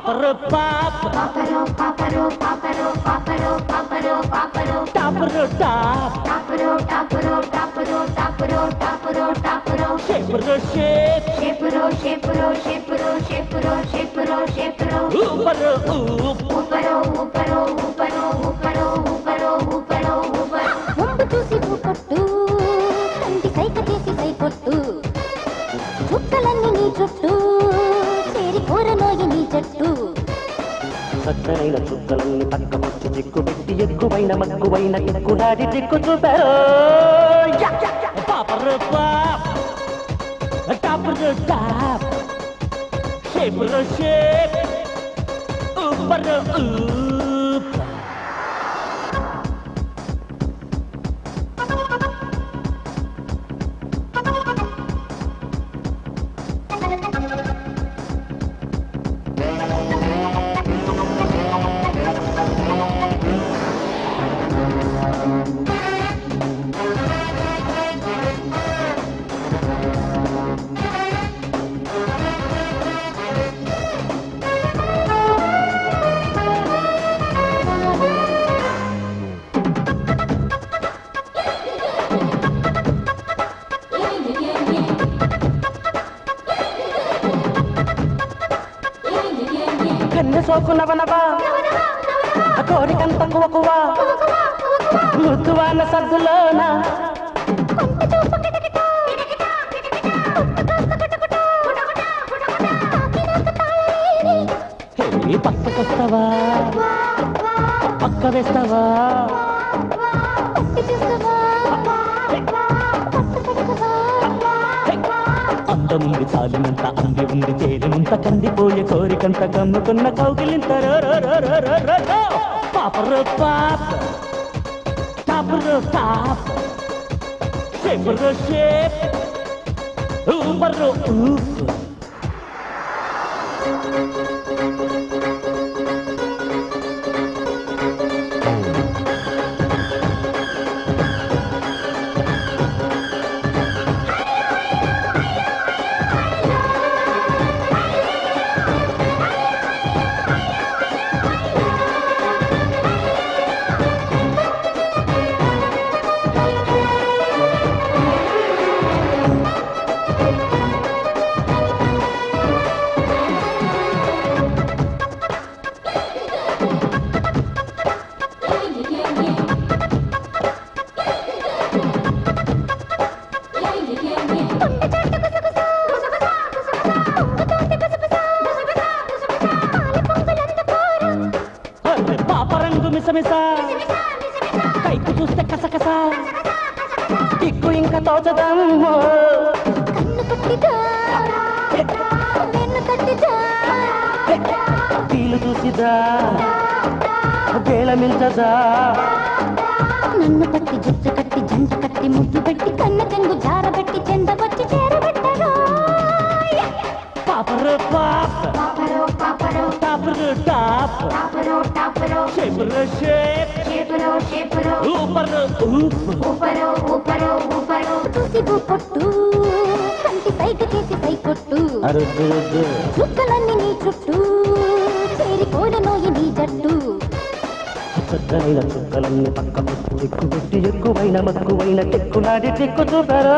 పాపరు పాప పాపరో పాపరో పాపరో పాపరో పాపరో పాపరో topper top టాపరో టాపరో టాపరో టాపరో టాపరో టాపరో షేపరు shape షేపురో షేపురో షేపురో షేపురో షేపురో షేపురో ఊపరు ఊప్ ఊపరో ఊపరో ఊపరో ఊపరో ఊపరో ఊపరో ఊపరో ముందు చూసి పూకొట్టు కంటి సైక చేసి సైకొట్టు చుక్కలన్నీ నీ చుట్టూ చేరి కోరనోయి నీ జట్టు సత్తనైన చుక్కలన్నీ పక్కమొచ్చి దిక్కుబెట్టి ఎక్కువైన మక్కువైన ఎక్కులాడి దిక్కు చూపారు పాపరు పాప్ టాపరు టాప్ షేపరు షేప్ ఊపరు ఊప్ కన్నె సోకు నవనవా కోరికంత కువకువా ముద్దువాన సద్దులోన పక్కకొస్తావా పక్క వేస్తావా అందముంది చాలినంత అంది ఉంది తేలినంత కందిపోయే కోరికంత కమ్ముకున్న కౌగిలింత పాపరు పాప టాపరు టాప్ షేపరు షేప్ ఊపరు ఊప్ పాపరంగు మిసమిస కైకు చూస్తే కసకస దిక్కు ఇంకా తోచదమ్మో కన్ను కట్టిదా వెన్ను తట్టిదా తీలు చూసిదా వేళ మించదా నన్ను పట్టి జుట్టు కట్టి జంట కట్టి ముద్దు పెట్టి కన్ను తెంగు జారబెట్టి చెందబట్టి చేరబెట్టరు పాపరు పాప పాపరో పాపరో టాపరు టాప్ టాపరో టాపరో షేపరు షేప్ షేపురో షేపురో ఊపరు ఊప్ ఊపరో ఊపరో ఊపరో చూసి పూకొట్టు కంటి సైక చేసి సైకొట్టు అరుద్దు రుద్దు చుక్కలన్నీ నీ చుట్టూ చేరి కోరనోయి నీ జట్టు సత్తనైన చుక్కలన్నీ పక్కకు దిక్కుబెట్టి ఎక్కువైన మక్కువైన టెక్కులాడి దిక్కు చూపారు